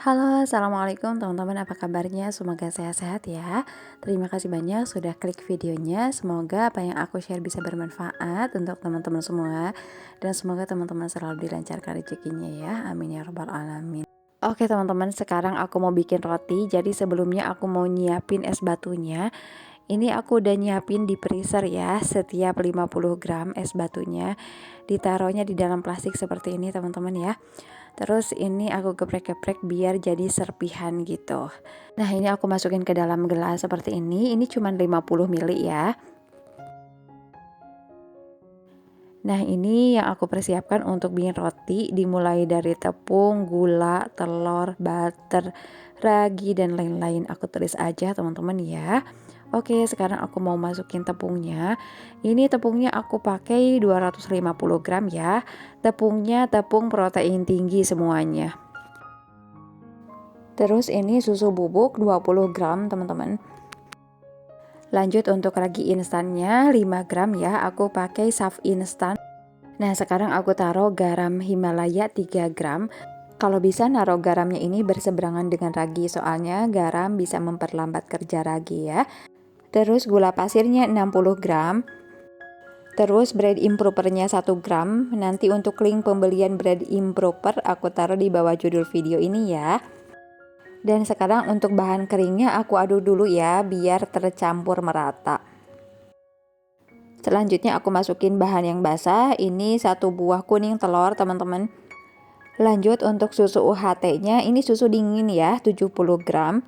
Halo, assalamualaikum teman-teman, apa kabarnya? Semoga sehat-sehat ya. Terima kasih banyak sudah klik videonya. Semoga apa yang aku share bisa bermanfaat untuk teman-teman semua, dan semoga teman-teman selalu dilancarkan rezekinya ya. Amin ya rabbal alamin. Oke teman-teman, sekarang aku mau bikin roti. Jadi sebelumnya aku mau nyiapin es batunya. Ini aku udah nyiapin di freezer ya. Setiap 50 gram es batunya ditaruhnya di dalam plastik seperti ini teman-teman ya. Terus ini aku geprek-geprek biar jadi serpihan gitu. Nah ini aku masukin ke dalam gelas seperti ini. Ini cuma 50 ml ya. Nah ini yang aku persiapkan untuk bikin roti. Dimulai dari tepung, gula, telur, butter, ragi, dan lain-lain. Aku tulis aja teman-teman ya. Oke, sekarang aku mau masukin tepungnya. Ini tepungnya aku pakai 250 gram ya. Tepungnya tepung protein tinggi semuanya. Terus ini susu bubuk 20 gram teman-teman. Lanjut untuk ragi instannya 5 gram ya. Aku pakai Sav instan. Nah sekarang aku taruh garam Himalaya 3 gram. Kalau bisa naruh garamnya ini berseberangan dengan ragi, soalnya garam bisa memperlambat kerja ragi ya. Terus gula pasirnya 60 gram. Terus bread impropernya 1 gram. Nanti untuk link pembelian bread improper aku taruh di bawah judul video ini ya. Dan sekarang untuk bahan keringnya aku aduk dulu ya biar tercampur merata. Selanjutnya aku masukin bahan yang basah. Ini 1 buah kuning telur teman-teman. Lanjut untuk susu UHT nya, ini susu dingin ya 70 gram.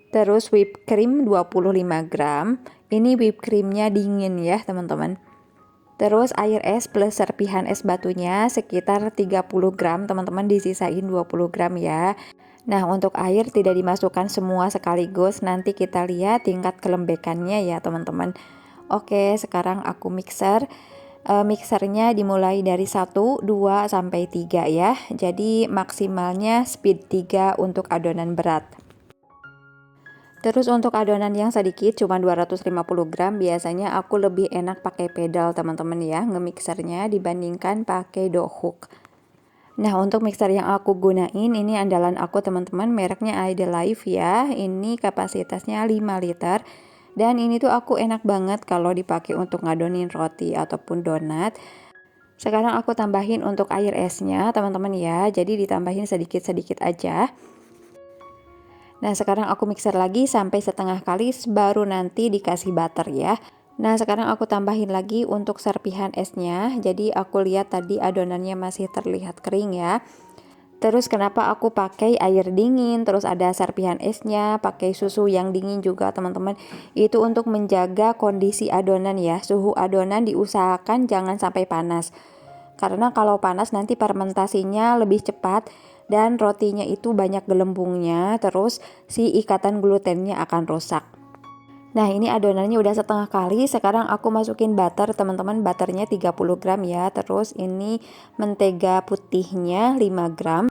Terus whipped cream 25 gram. Ini whipped creamnya dingin ya teman-teman. Terus air es plus serpihan es batunya sekitar 30 gram teman-teman, disisain 20 gram ya. Nah untuk air tidak dimasukkan semua sekaligus, nanti kita lihat tingkat kelembekannya ya teman-teman. Oke, sekarang aku mixernya dimulai dari 1, 2, sampai 3 ya. Jadi maksimalnya speed 3 untuk adonan berat. Terus untuk adonan yang sedikit cuma 250 gram, biasanya aku lebih enak pakai pedal teman-teman ya ngemixernya dibandingkan pakai dough hook. Nah untuk mixer yang aku gunain ini andalan aku teman-teman, mereknya Idelife ya. Ini kapasitasnya 5 liter. Dan ini tuh aku enak banget kalau dipakai untuk ngadonin roti ataupun donat. Sekarang aku tambahin untuk air esnya teman-teman ya. Jadi ditambahin sedikit-sedikit aja. Nah sekarang aku mixer lagi sampai setengah kali, baru nanti dikasih butter ya. Nah sekarang aku tambahin lagi untuk serpihan esnya. Jadi aku lihat tadi adonannya masih terlihat kering ya. Terus kenapa aku pakai air dingin, terus ada serpihan esnya, pakai susu yang dingin juga teman-teman. Itu untuk menjaga kondisi adonan ya. Suhu adonan diusahakan jangan sampai panas. Karena kalau panas nanti fermentasinya lebih cepat dan rotinya itu banyak gelembungnya, terus si ikatan glutennya akan rusak. Nah ini adonannya udah setengah kali. Sekarang aku masukin butter teman-teman, butternya 30 gram ya. Terus ini mentega putihnya 5 gram.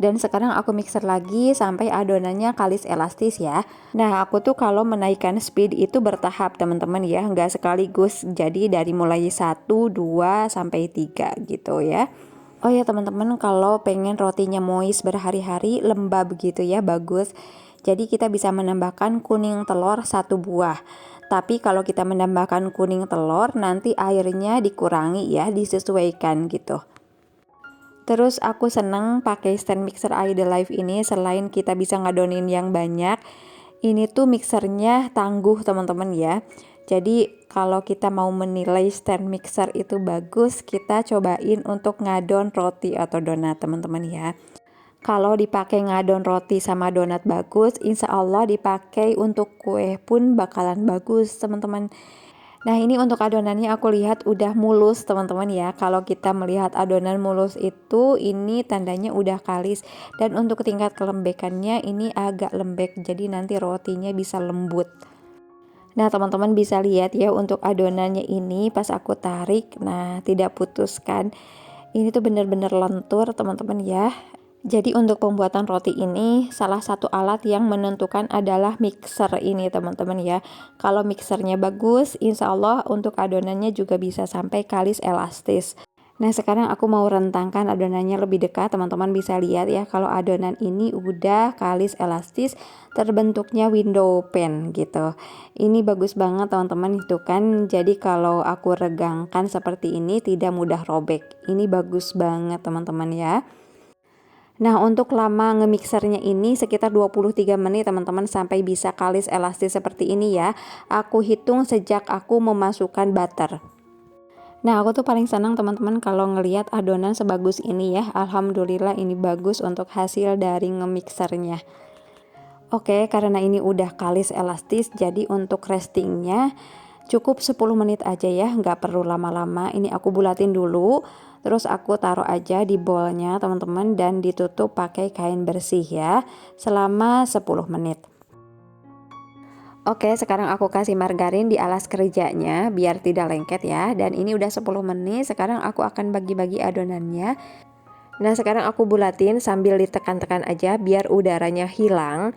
Dan sekarang aku mixer lagi sampai adonannya kalis elastis ya. Nah aku tuh kalau menaikkan speed itu bertahap teman-teman ya, nggak sekaligus. Jadi dari mulai 1, 2, sampai 3 gitu ya. Oh ya teman-teman, kalau pengen rotinya moist berhari-hari, lembab gitu ya, bagus. Jadi kita bisa menambahkan kuning telur 1 buah. Tapi kalau kita menambahkan kuning telur, nanti airnya dikurangi ya, disesuaikan gitu. Terus aku seneng pakai stand mixer Idelife ini, selain kita bisa ngadonin yang banyak, ini tuh mixernya tangguh teman-teman ya. Jadi kalau kita mau menilai stand mixer itu bagus, kita cobain untuk ngadon roti atau donat teman-teman ya. Kalau dipakai ngadon roti sama donat bagus, insya Allah dipakai untuk kue pun bakalan bagus teman-teman. Nah ini untuk adonannya aku lihat udah mulus teman-teman ya. Kalau kita melihat adonan mulus itu, ini tandanya udah kalis. Dan untuk tingkat kelembekannya ini agak lembek, jadi nanti rotinya bisa lembut. Nah teman-teman bisa lihat ya untuk adonannya ini pas aku tarik, nah tidak putus kan. Ini tuh bener-bener lentur teman-teman ya. Jadi untuk pembuatan roti ini salah satu alat yang menentukan adalah mixer ini teman-teman ya. Kalau mixernya bagus, insya Allah untuk adonannya juga bisa sampai kalis elastis. Nah, sekarang aku mau rentangkan adonannya lebih dekat. Teman-teman bisa lihat ya, kalau adonan ini udah kalis elastis, terbentuknya window pane gitu. Ini bagus banget teman-teman, itu kan. Jadi kalau aku regangkan seperti ini tidak mudah robek. Ini bagus banget teman-teman ya. Nah, untuk lama ngemixernya ini sekitar 23 menit teman-teman, sampai bisa kalis elastis seperti ini ya. Aku hitung sejak aku memasukkan butter. Nah, aku tuh paling senang teman-teman kalau ngelihat adonan sebagus ini ya. Alhamdulillah ini bagus untuk hasil dari ngemixernya. Oke, karena ini udah kalis elastis, jadi untuk restingnya cukup 10 menit aja ya, nggak perlu lama-lama. Ini aku bulatin dulu, terus aku taruh aja di bowlnya teman-teman, dan ditutup pakai kain bersih ya, selama 10 menit. Oke, sekarang aku kasih margarin di alas kerjanya biar tidak lengket ya. Dan ini udah 10 menit, sekarang aku akan bagi-bagi adonannya. Nah, sekarang aku bulatin sambil ditekan-tekan aja biar udaranya hilang.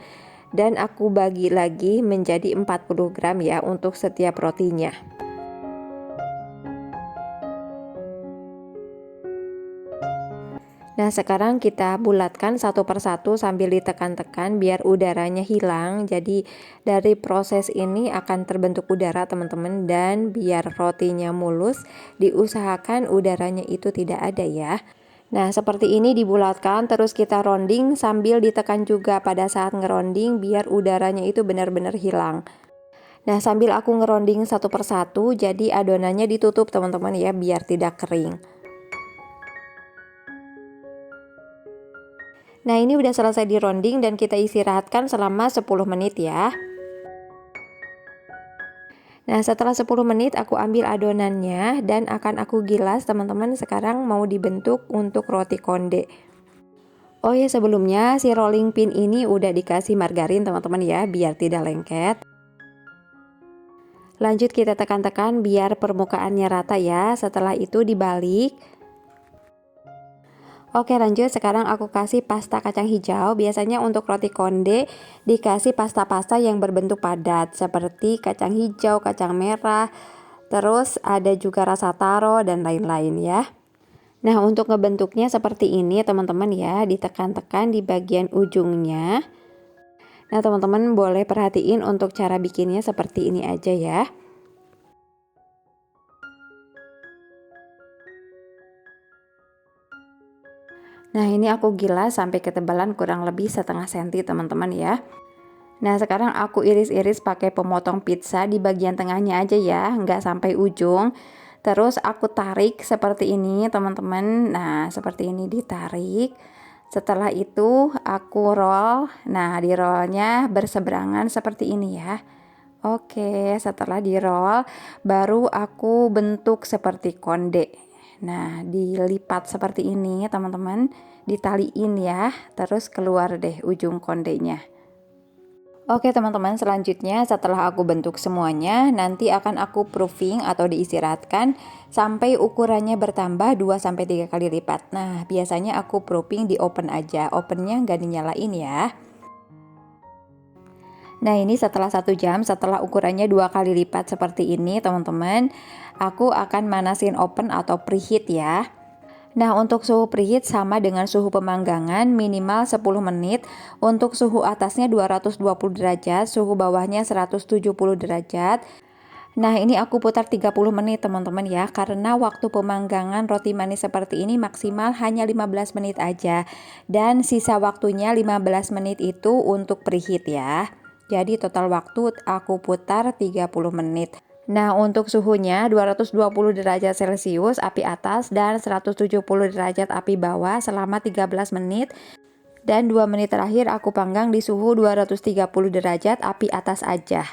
Dan aku bagi lagi menjadi 40 gram ya untuk setiap rotinya. Nah, sekarang kita bulatkan satu persatu sambil ditekan-tekan biar udaranya hilang. Jadi dari proses ini akan terbentuk udara teman-teman, dan biar rotinya mulus diusahakan udaranya itu tidak ada ya. Nah, seperti ini dibulatkan, terus kita rounding sambil ditekan juga pada saat ngeronding biar udaranya itu benar-benar hilang. Nah, sambil aku ngeronding satu persatu, jadi adonannya ditutup teman-teman ya biar tidak kering. Nah, ini udah selesai di rounding dan kita istirahatkan selama 10 menit ya. Nah, setelah 10 menit aku ambil adonannya dan akan aku gilas teman-teman. Sekarang mau dibentuk untuk roti konde. Oh ya, sebelumnya si rolling pin ini udah dikasih margarin teman-teman ya, biar tidak lengket. Lanjut kita tekan-tekan biar permukaannya rata ya. Setelah itu dibalik. Oke, lanjut, sekarang aku kasih pasta kacang hijau. Biasanya untuk roti konde dikasih pasta-pasta yang berbentuk padat seperti kacang hijau, kacang merah, terus ada juga rasa taro dan lain-lain ya. Nah, untuk ngebentuknya seperti ini teman-teman ya, ditekan-tekan di bagian ujungnya. Nah, teman-teman boleh perhatiin untuk cara bikinnya seperti ini aja ya. Nah, ini aku gilas sampai ketebalan kurang lebih setengah senti teman-teman ya. Nah, sekarang aku iris-iris pakai pemotong pizza di bagian tengahnya aja ya, nggak sampai ujung. Terus aku tarik seperti ini teman-teman. Nah, seperti ini ditarik. Setelah itu aku roll. Nah, di rollnya berseberangan seperti ini ya. Oke, setelah di roll baru aku bentuk seperti konde. Nah, dilipat seperti ini teman-teman, ditaliin ya, terus keluar deh ujung kondenya. Oke teman-teman, selanjutnya setelah aku bentuk semuanya, nanti akan aku proofing atau diistirahatkan sampai ukurannya bertambah 2-3 kali lipat. Nah, biasanya aku proofing di oven aja, ovennya nggak dinyalain ya. Nah, ini setelah 1 jam, setelah ukurannya 2 kali lipat seperti ini teman-teman, aku akan manasin oven atau preheat ya. Nah, untuk suhu preheat sama dengan suhu pemanggangan minimal 10 menit. Untuk suhu atasnya 220 derajat, suhu bawahnya 170 derajat. Nah, ini aku putar 30 menit teman-teman ya, karena waktu pemanggangan roti manis seperti ini maksimal hanya 15 menit aja. Dan sisa waktunya 15 menit itu untuk preheat ya. Jadi total waktu aku putar 30 menit. Nah, untuk suhunya 220 derajat Celcius api atas dan 170 derajat api bawah selama 13 menit. Dan 2 menit terakhir aku panggang di suhu 230 derajat api atas aja.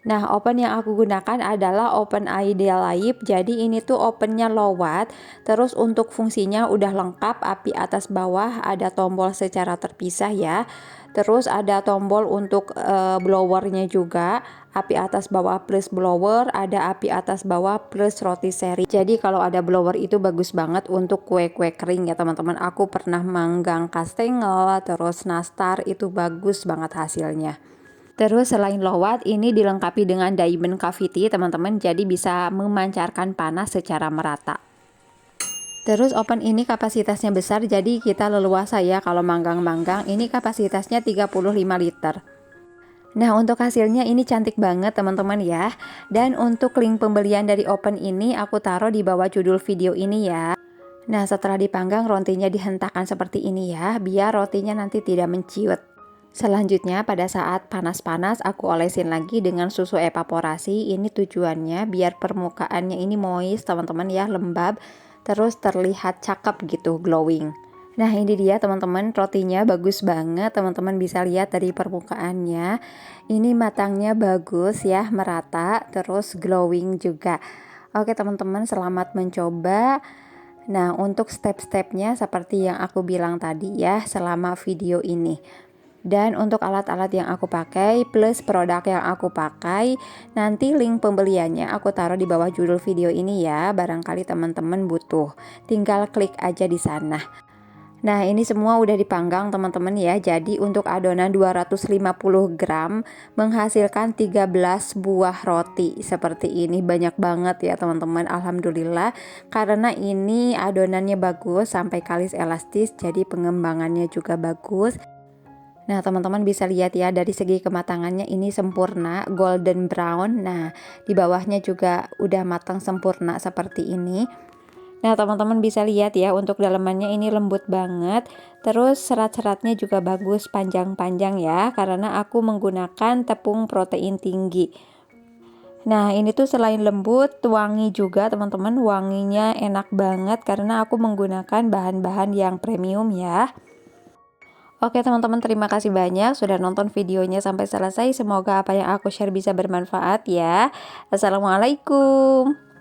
Nah, oven yang aku gunakan adalah oven Idealite. Jadi ini tuh ovennya low watt. Terus untuk fungsinya udah lengkap, api atas bawah, ada tombol secara terpisah ya. Terus ada tombol untuk blowernya juga. Api atas bawah plus blower, ada api atas bawah plus rotisserie. Jadi kalau ada blower itu bagus banget untuk kue-kue kering ya teman-teman. Aku pernah manggang kastengel, terus nastar, itu bagus banget hasilnya. Terus selain lowat, ini dilengkapi dengan diamond cavity teman-teman, jadi bisa memancarkan panas secara merata. Terus oven ini kapasitasnya besar, jadi kita leluasa ya kalau manggang-manggang. Ini kapasitasnya 35 liter. Nah, untuk hasilnya ini cantik banget teman-teman ya. Dan untuk link pembelian dari oven ini aku taruh di bawah judul video ini ya. Nah, setelah dipanggang rotinya dihentakkan seperti ini ya, biar rotinya nanti tidak menciut. Selanjutnya pada saat panas-panas aku olesin lagi dengan susu evaporasi. Ini tujuannya biar permukaannya ini moist teman-teman ya, lembab. Terus terlihat cakep gitu, glowing. Nah ini dia teman-teman, rotinya bagus banget, teman-teman bisa lihat dari permukaannya. Ini matangnya bagus ya, merata, terus glowing juga. Oke teman-teman, selamat mencoba. Nah untuk step-stepnya seperti yang aku bilang tadi ya selama video ini. Dan untuk alat-alat yang aku pakai plus produk yang aku pakai, nanti link pembeliannya aku taruh di bawah judul video ini ya. Barangkali teman-teman butuh, tinggal klik aja di sana. Nah ini semua udah dipanggang teman-teman ya. Jadi untuk adonan 250 gram menghasilkan 13 buah roti seperti ini. Banyak banget ya teman-teman, alhamdulillah. Karena ini adonannya bagus sampai kalis elastis, jadi pengembangannya juga bagus. Nah teman-teman bisa lihat ya dari segi kematangannya ini sempurna, golden brown. Nah di bawahnya juga udah matang sempurna seperti ini. Nah teman-teman bisa lihat ya untuk dalamannya ini lembut banget. Terus serat-seratnya juga bagus, panjang-panjang ya, karena aku menggunakan tepung protein tinggi. Nah ini tuh selain lembut, wangi juga teman-teman. Wanginya enak banget karena aku menggunakan bahan-bahan yang premium ya. Oke teman-teman, terima kasih banyak sudah nonton videonya sampai selesai. Semoga apa yang aku share bisa bermanfaat ya. Assalamualaikum.